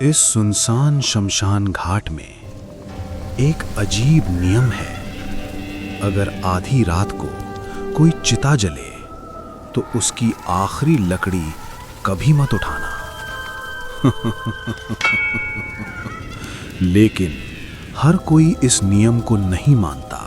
इस सुनसान शमशान घाट में एक अजीब नियम है। अगर आधी रात को कोई चिता जले तो उसकी आखिरी लकड़ी कभी मत उठाना। लेकिन हर कोई इस नियम को नहीं मानता।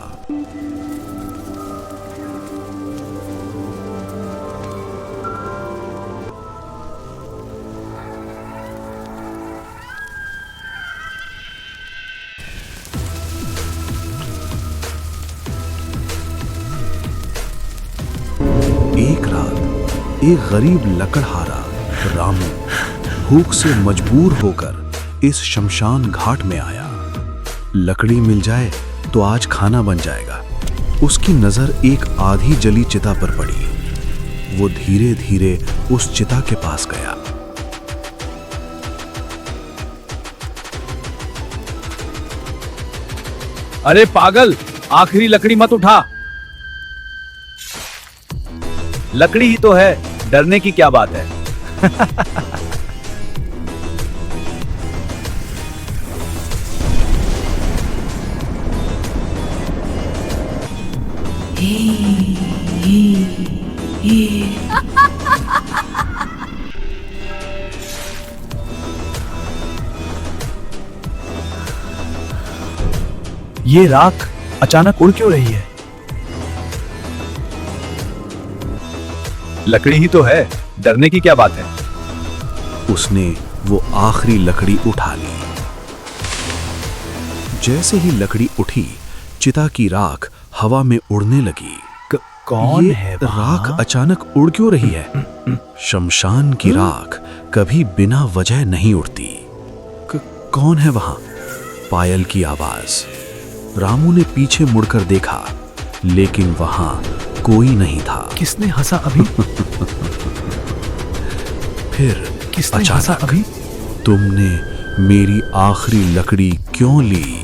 एक रात एक गरीब लकड़हारा रामू भूख से मजबूर होकर इस शमशान घाट में आया। लकड़ी मिल जाए तो आज खाना बन जाएगा। उसकी नजर एक आधी जली चिता पर पड़ी। वो धीरे धीरे उस चिता के पास गया। अरे पागल, आखिरी लकड़ी मत उठा। लकड़ी ही तो है, डरने की क्या बात है। ये राख अचानक उड़ क्यों रही है? लकड़ी ही तो है, डरने की क्या बात है। उसने वो आखिरी लकड़ी उठा ली। जैसे ही लकड़ी उठी, चिता की राख हवा में उड़ने लगी। कौन है वहां? राख अचानक उड़ क्यों रही है? शमशान की राख कभी बिना वजह नहीं उड़ती। कौन है वहां? पायल की आवाज। रामू ने पीछे मुड़कर देखा, लेकिन वहां कोई नहीं था। किसने हंसा अभी? फिर किसने हंसा अभी? तुमने मेरी आखिरी लकड़ी क्यों ली?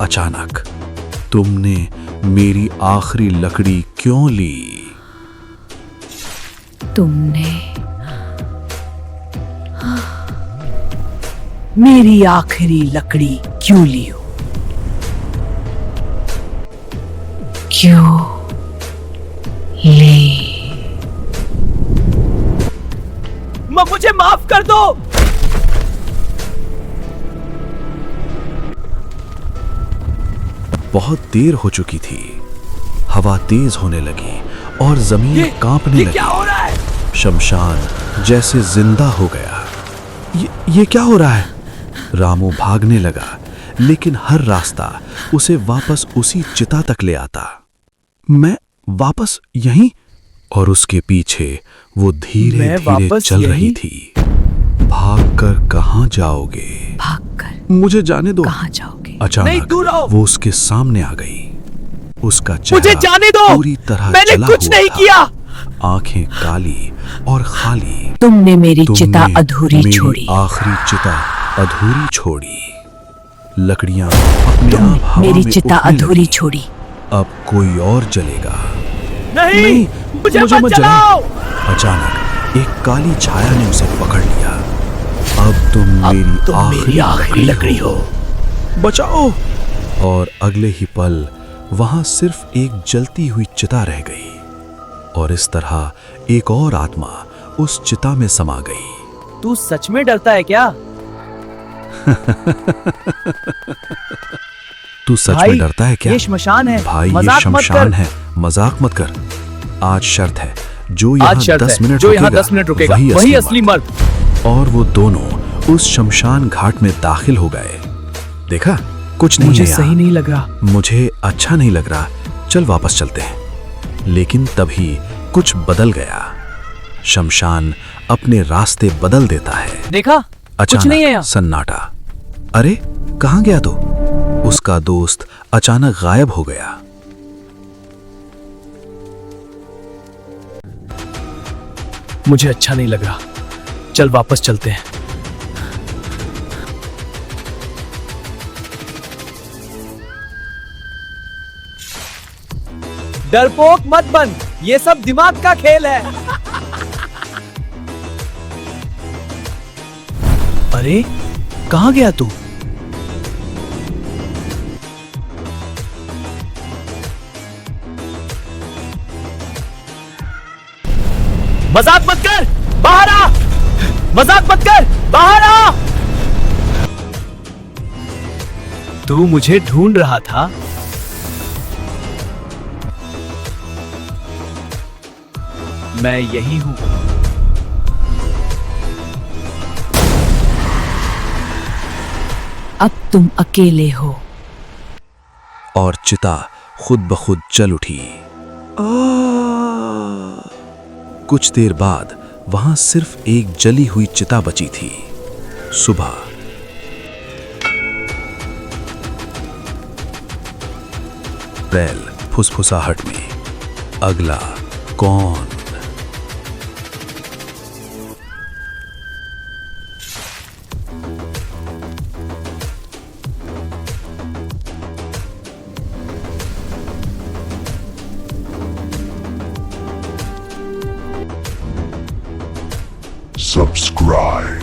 अचानक तुमने मेरी आखिरी लकड़ी क्यों ली? तुमने मेरी आखिरी लकड़ी क्यों ली हो? क्यों ली? मुझे माफ कर दो। बहुत देर हो चुकी थी। हवा तेज होने लगी और जमीन कांपने लगी। क्या हो रहा है? शमशान जैसे जिंदा हो गया। ये क्या हो रहा है? रामू भागने लगा, लेकिन हर रास्ता उसे वापस उसी चिता तक ले आता। मैं वापस यहीं? और उसके पीछे वो धीरे धीरे चल रही थी। भागकर कहाँ जाओगे? भागकर मुझे जाने दो। कहाँ जाओगे? अचानक वो उसके सामने आ गई। उसका चेहरा मुझे जाने दो। पूरी तरह मैंने जला कुछ हुआ नहीं था। किया। आंखें काली और खाली। तुमने मेरी चिता अधूरी मेरी छोड़ी। आखिरी चिता अधूरी छोड़ी। लकड़ियां अपने आप हवा मेरी में चिता उठने अधूरी लगी। छोड़ी। अब कोई और जलेगा। नहीं, मुझे मत जलाओ। अचानक एक काली छाया ने उसे पकड़ लिया। अब तुम मेरी आखिरी लकड़ी हो। बचाओ! और अगले ही पल वहां सिर्फ एक जलती हुई चिता रह गई। और इस तरह एक और आत्मा उस चिता में समा गई। तू सच में डरता है क्या? तू सच में डरता है क्या? ये श्मशान है भाई, ये मजाक मत शमशान कर। है, मजाक मत कर। आज शर्त है, जो यहाँ 10 मिनट रुकेगा वही असली मर्द। और वो दोनों उस शमशान घाट में दाखिल हो गए। देखा, कुछ नहीं मुझे है यहाँ। सही नहीं लग रहा। मुझे अच्छा नहीं लग रहा। चल वापस चलते हैं। लेकिन तभी कुछ बदल गया। शमशान अपने रास्ते बदल देता है। देखा, कुछ नहीं है यहाँ। सन्नाटा। अरे कहाँ गया तू? उसका दोस्त अचानक गायब हो गया। मुझे अच्छा नहीं लग रहा। चल वापस चलते हैं। डरपोक मत बन, ये सब दिमाग का खेल है। अरे कहाँ गया तू? मजाक मत कर, बाहर आ। मजाक मत कर, बाहर आ। तू मुझे ढूंढ रहा था? मैं यही हूं। अब तुम अकेले हो। और चिता खुद ब खुद चल उठी। कुछ देर बाद वहां सिर्फ एक जली हुई चिता बची थी। सुबह बैल फुसफुसाहट में, अगला कौन? Subscribe.